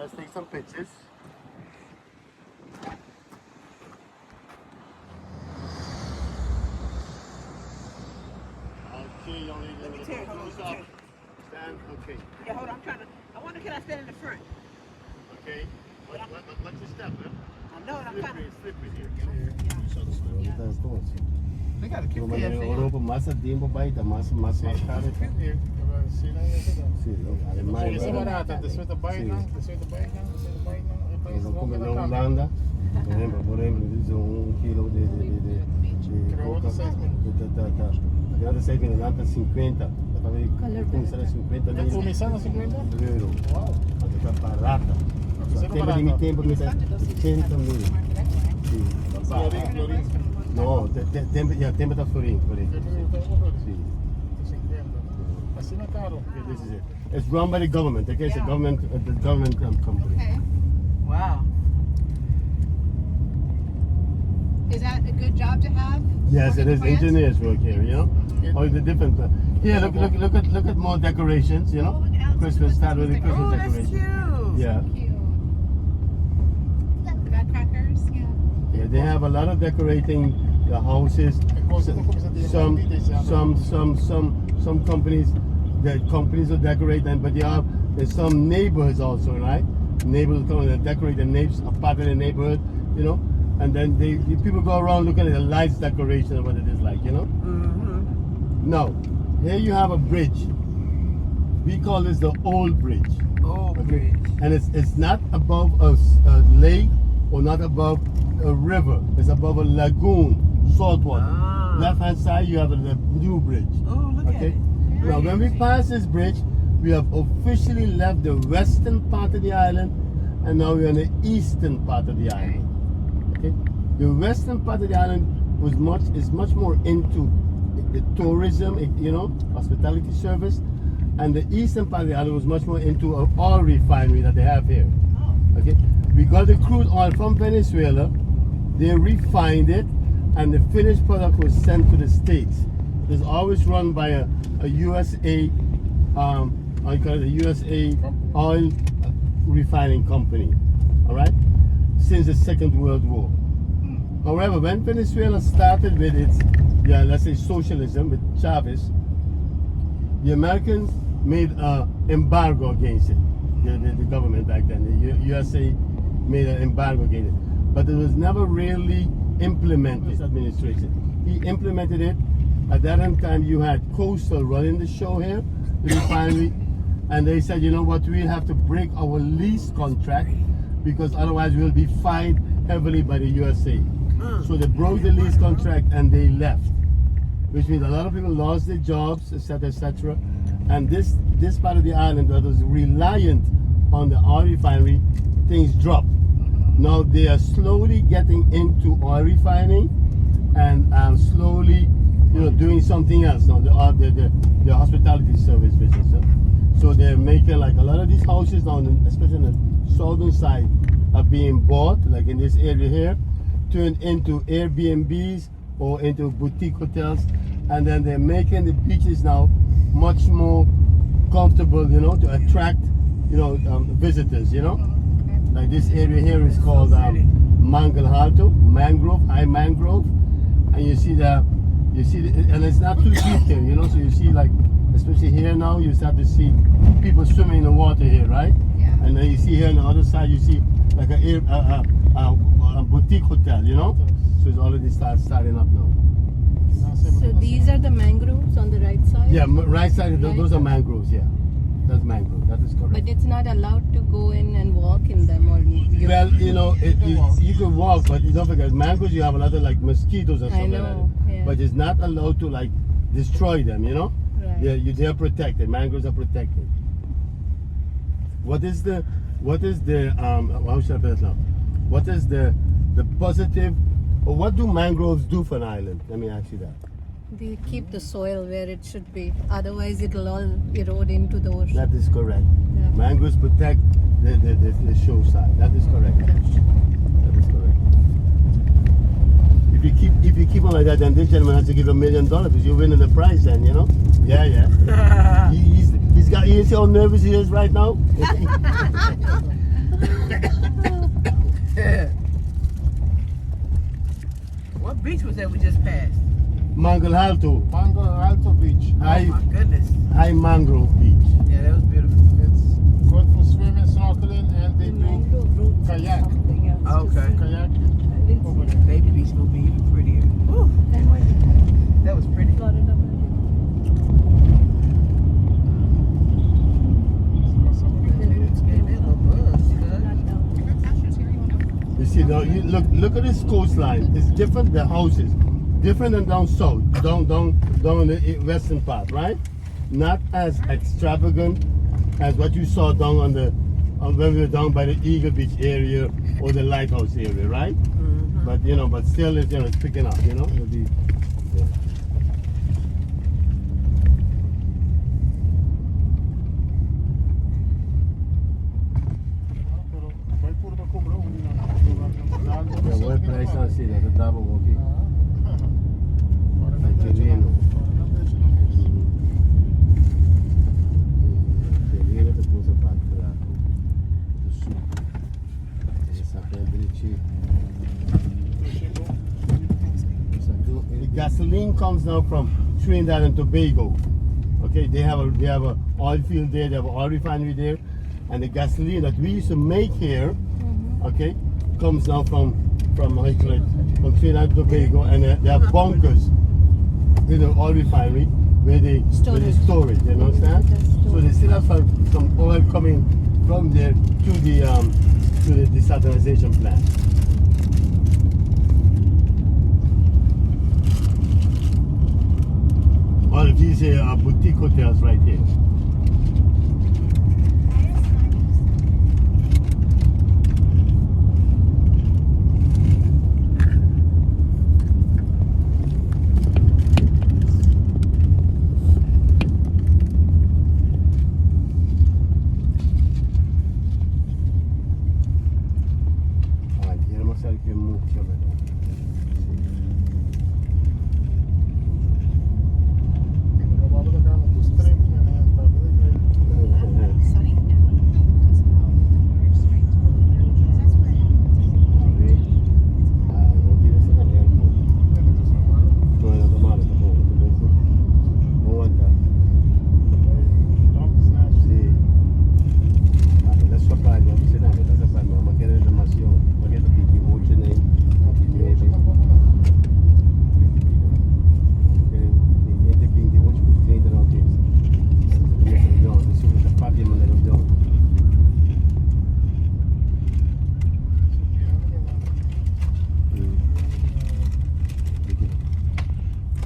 let's take some pictures. Okay, young lady, let me Hold on, stop. Stand, okay. Yeah, hold on. I wonder, can I stand in the front? Okay. What's your step, man? I know, and I'm kind of. Slippery here. Das dois. They got a cute Mas here. em Europa, massa tempo baita, massa caro. Cute here. See that? Sim, Alemanha. Isso é barato. Desce with the bite now. Desce with the bite now. Desce with the bite now. Nós vamos comer na Holanda. Por exemplo, diz quilo de coca. Cada 6 mil, nada 50. Dá para ver começar a 50 Tá começando a 50? euro. Wow. Mas está barata. Tempo de meu tempo começa 80 mil. Sim. Florinho. No, tempo está florinho. Sim. 50. Assim não é caro. This is it. It's run by the government. Okay, it's a government company. Okay. Wow. Is that a good job to have? Yes, it Working is plants? engineers work here. You know, all the different. Here, look at more decorations. You know, Christmas start with the Christmas Oh, that's decoration. cute. Yeah, Cute. Nutcrackers, yeah. yeah. They have a lot of decorating the houses. Some companies, the companies will decorate them, but there's some neighborhoods also, right? Neighborhoods come and decorate the neighbors, a part of the neighborhood, you know. And then the people go around looking at the lights decoration and what it is like, you know. Mm-hmm. Now, here you have a bridge. We call this the old bridge. Oh, okay. And it's not above a lake or not above a river. It's above a lagoon, salt water. Ah. Left hand side you have the new bridge. Oh, look at Okay. it. Now when we pass this bridge, we have officially left the western part of the island, and now we're on the eastern part of the island. Okay. The western part of the island is much more into the tourism, you know, hospitality service, and the eastern part of the island was much more into an oil refinery that they have here. Oh. Okay, we got the crude oil from Venezuela, they refined it, and the finished product was sent to the States. It's always run by a USA, I call it a USA oil refining company. All right, since the Second World War. However, when Venezuela started with its, let's say socialism with Chavez, the Americans made an embargo against it. The government back then, the USA made an embargo against it. But it was never really implemented. This administration, he implemented it. At that time, you had Coastal running the show here, the refinery, and they said, you know what, we have to break our lease contract because otherwise we'll be fined heavily by the USA. So they broke the lease contract and they left, which means a lot of people lost their jobs, etc., etc. And this part of the island that was reliant on the oil refinery, things dropped. Now they are slowly getting into oil refining and slowly, you know, doing something else now. The hospitality service business. So they're making like a lot of these houses now, especially on the southern side, are being bought, like in this area here, turned into Airbnbs or into boutique hotels, and then they're making the beaches now much more comfortable, you know, to attract, you know, visitors, you know. Like this area here is called Mangrove, high mangrove, and you see and it's not too deep here, you know. So you see, like, especially here now, you start to see people swimming in the water here, right? Yeah. And then you see here on the other side, you see like a boutique hotel, you know. So it's already starting up now. So these are the mangroves on the right side? Yeah, right side, those are mangroves, yeah. That's mangrove, that is correct. But it's not allowed to go in and walk in them, or Well, you know, you can walk, but you don't forget, mangroves, you have a lot of like mosquitoes and stuff I know, like that. yeah. But it's not allowed to like destroy them, you know? Right. They're protected, mangroves are protected. What is the how should I put it now? What is the positive, or what do mangroves do for an island? Let me ask you that. they keep the soil where it should be. Otherwise, it'll all erode into the ocean. That is correct. Yeah. Mangroves protect the shore-side. That is correct. That is correct. If you keep on like that, then this gentleman has to give $1 million because you're winning the prize. Then you know. Yeah. He's got. You see how nervous he is right now. What beach was that we just passed? Mangle Alto, Mango Alto Beach. Oh High, my goodness. High Mangrove Beach. Yeah, that was beautiful. It's good for swimming, snorkeling, and they The do mangrove roots or kayak. something else to Okay. see. kayak I didn't over see there. Baby Beach gonna be even prettier. Woo, that. that was pretty. Florida Marina. The roots Yeah, came they from look good. not down. You got pastures here, you want to? You see, now you look at this coastline. It's different. The houses different than down south, down in the western part, right? Not as extravagant as what you saw down on the when we were down by the Eagle Beach area or the lighthouse area, right? Mm-hmm. But but still, it's picking up. It'll be, yeah. Pero vai puro pra cobrar um. Yeah, what price I see that the double will be. Terreno. Terreno che cosa parte là. Su. The gasoline comes now from Trinidad and Tobago. Okay, they have a oil field there, they have an oil refinery there, and the gasoline that we used to make here, okay, comes now from how you call it, from Trinidad and Tobago, and they have bunkers in the oil refinery where they store it. You understand? So they still have some oil coming from there to the desalinization plant. All of these here are boutique hotels right here. Aquí vamos a ver que mucho, ¿verdad? Sunny? Yeah. That's straight. That's where No quieres ser el airport. No es normal, no aguanta. Sí. That's what I want to say now. That's what I'm going to get information. Forget the big emotion name.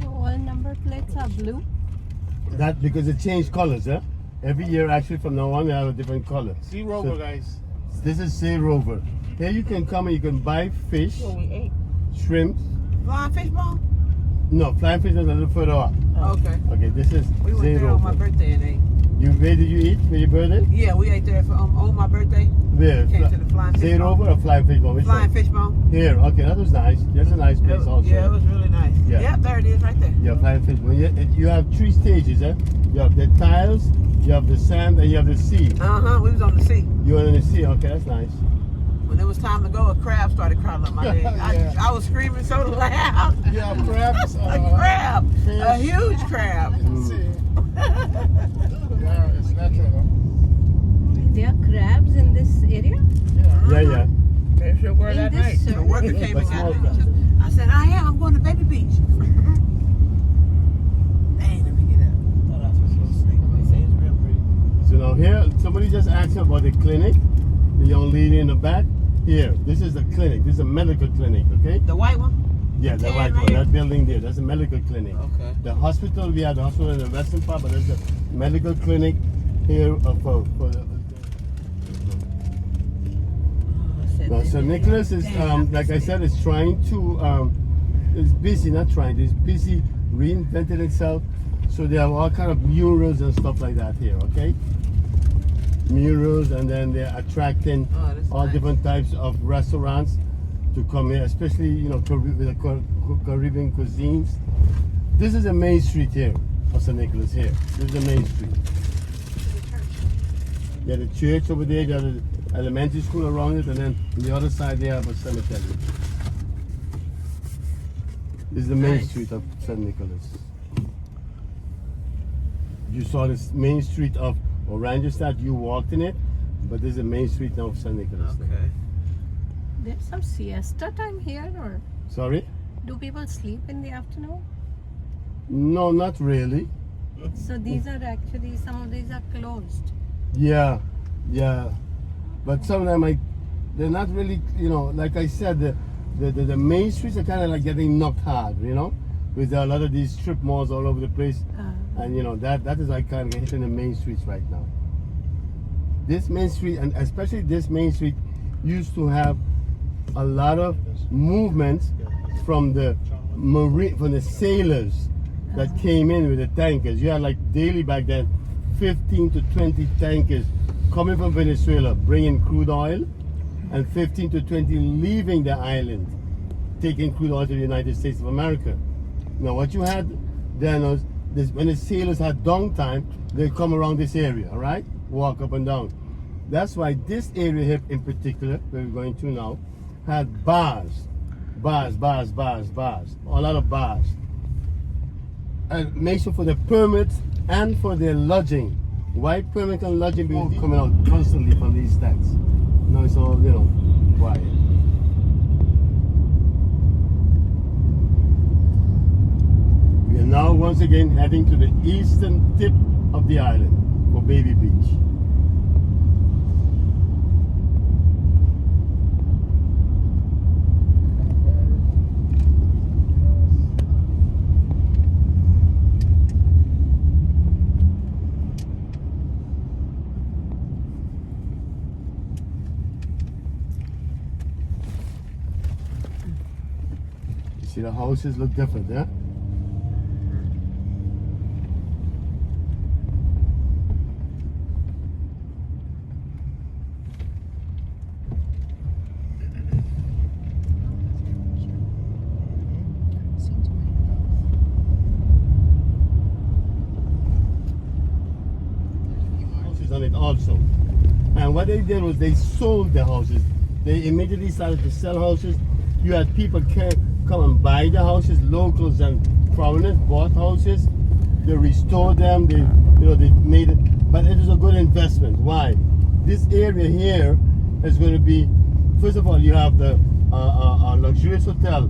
So all number plates are blue. That because it changed colors, eh? Every year, actually, from now on, they have a different color. Sea Rover, guys. This is Sea Rover. Here you can come and you can buy fish, What we ate? shrimps. Flying fish ball? No, flying fish is a little further up. Okay. Okay, this is We went Sea there on my Rover. birthday and ate. Where did you eat for your birthday? Yeah, we ate there for on my birthday. Where? Came to the flying fish Sea ball. Rover or flying fish ball? Which Flying one? fish ball. Here, okay, that was nice. That's a nice place also. Yeah, it was really nice. Yeah. Yep, there it is right there. Yeah, flying fish ball. You have 3 stages, eh? You have the tiles, you have the sand, and you have the sea. Uh-huh, we was on the sea. You were in the sea, okay, that's nice. When it was time to go, a crab started crawling up my leg. Yeah. I was screaming so loud. Yeah, crabs. A crab. A fish. huge crab. Yeah, it's natural, huh? There are crabs in this area. Yeah. They sure were In that this night. The circle? worker came But and got small me. crabs. I said, I'm going to Baby Beach. Dang, let me get up. Thought I was supposed to sleep. They say it's real pretty. So now here, somebody just asked me about the clinic. The young lady in the back. Here, this is the clinic. This is a medical clinic, okay? The white one? Yeah, the Yeah, white one, right. that building there, that's a medical clinic. Okay. The hospital, we have the hospital in the western part, but there's a medical clinic here for now, San Nicolas is, like I said, is trying to, it's busy, not trying, it's busy reinventing itself. So they have all kind of murals and stuff like that here, okay? Murals, and then they're attracting Oh, that's all nice. different types of restaurants to come here, especially, with the Caribbean cuisines. This is the main street here of San Nicolas here. This is the main street. Yeah, the church over there, there's an elementary school around it, and then on the other side they have a cemetery. This is the main Nice. street of San Nicolas. You saw this main street of Oranjestad, you walked in it, but this is the main street now of San Nicolas. Okay. There's some siesta time here, or Sorry? do people sleep in the afternoon? No, not really. So these are actually, some of these are closed. Yeah, yeah. But some of them, they're not really, you know, like I said, the main streets are kind of like getting knocked hard, you know? With a lot of these strip malls all over the place. And, you know, that is like kind of hitting the main streets right now. This main street, and especially this main street, used to have a lot of movement from the sailors that came in with the tankers. You had like daily back then 15 to 20 tankers coming from Venezuela bringing crude oil, and 15 to 20 leaving the island taking crude oil to the United States of America. Now what you had then was this, when the sailors had downtime, they come around this area, all right, walk up and down. That's why this area here in particular, where we're going to now, had bars, a lot of bars. And make sure for the permits and for their lodging. Why permit and lodging will be coming out constantly from these stacks? Now it's all, you know, quiet. We are now once again heading to the eastern tip of the island for Baby Beach. See, the houses look different, yeah? Houses on it also. And what they did was they sold the houses. They immediately started to sell houses. You had people come and buy the houses. Locals and foreigners bought houses. They restored them. They made it. But it is a good investment. Why? This area here is going to be. First of all, you have the luxurious hotel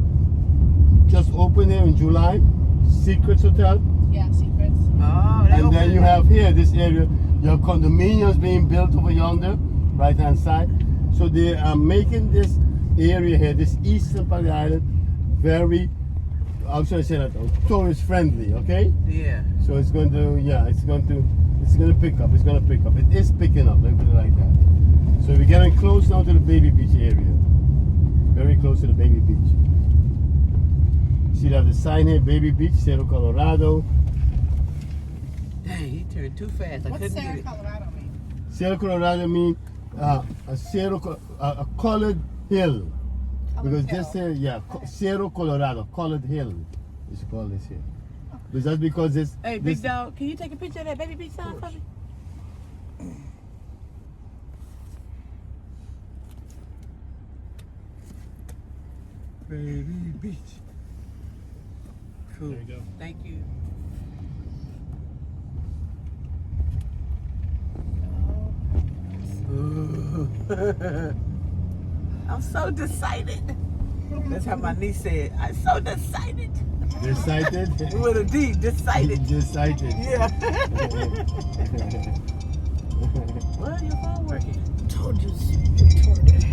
just opened here in July. Secrets Hotel. Yeah, secrets. Oh, they And then opened you it. have here this area. You have condominiums being built over yonder, right hand side. So they are making this area here, this eastern part of the island, very, how should I say that, tourist friendly, okay? Yeah. So it's going to, it's going to pick up, It is picking up, let me put it like that. So we're getting close now to the Baby Beach area. Very close to the Baby Beach. See that the sign here, Baby Beach, Cerro Colorado. Dang, he turned too fast. I What's couldn't Sarah, get it. Colorado mean? Cerro Colorado means a colored hill. Because this here, Cerro Colorado, colored hill, is called this here. But that's because it's. Hey, this, big dog, can you take a picture of that Baby Beach sign for me? Baby Beach. Cool. There you go. Thank you. I'm so decided. That's how my niece said. I'm so decided. Decided? With a D, decided. Decided. Yeah. Well, your phone working. Told you, retarded.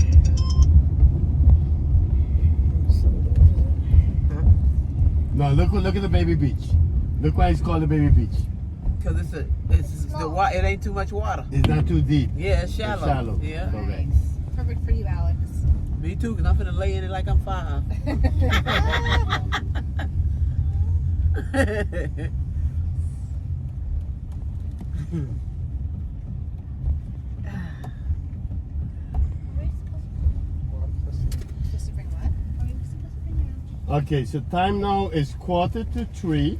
No, look at the Baby Beach. Look why it's called the Baby Beach. Cause it's the water. It ain't too much water. It's not too deep. Yeah, it's shallow. It's shallow. Yeah. Correct. Perfect for you, Alex. Me too, cause I'm finna lay in it like I'm 5. Supposed to bring what? Oh, you were supposed to bring your own. Okay, so time now is 2:45.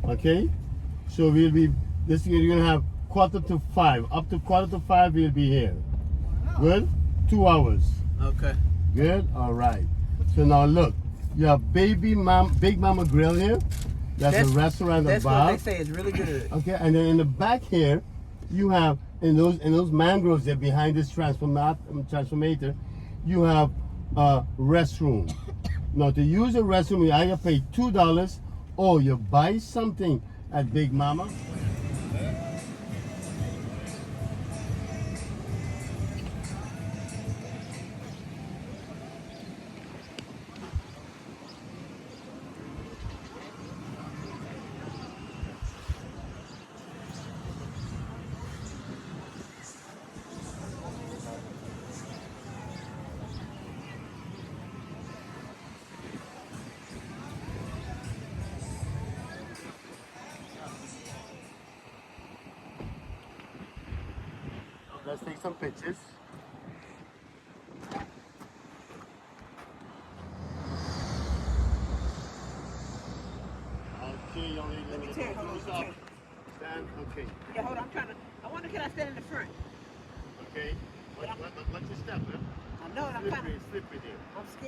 Okay, so we'll be. You're gonna have 4:45. Up to 4:45, we'll be here. Wow. Good. 2 hours. Okay. Good. All right. So now look, You have Big Mama Grill here. That's a restaurant and That's bar. what they say is really good. Okay, and then in the back here, you have in those mangroves that behind this transformator, you have a restroom. Now to use a restroom, you either pay $2 or you buy something at Big Mama. Let's take some pictures. Okay, young lady, let me Ted, hold on, close up. Ted. Stand, okay. Yeah, hold on. I wonder can I stand in the front? Okay. Watch your step, huh? I know, and I'm kind Slippery there. of, I'm scared.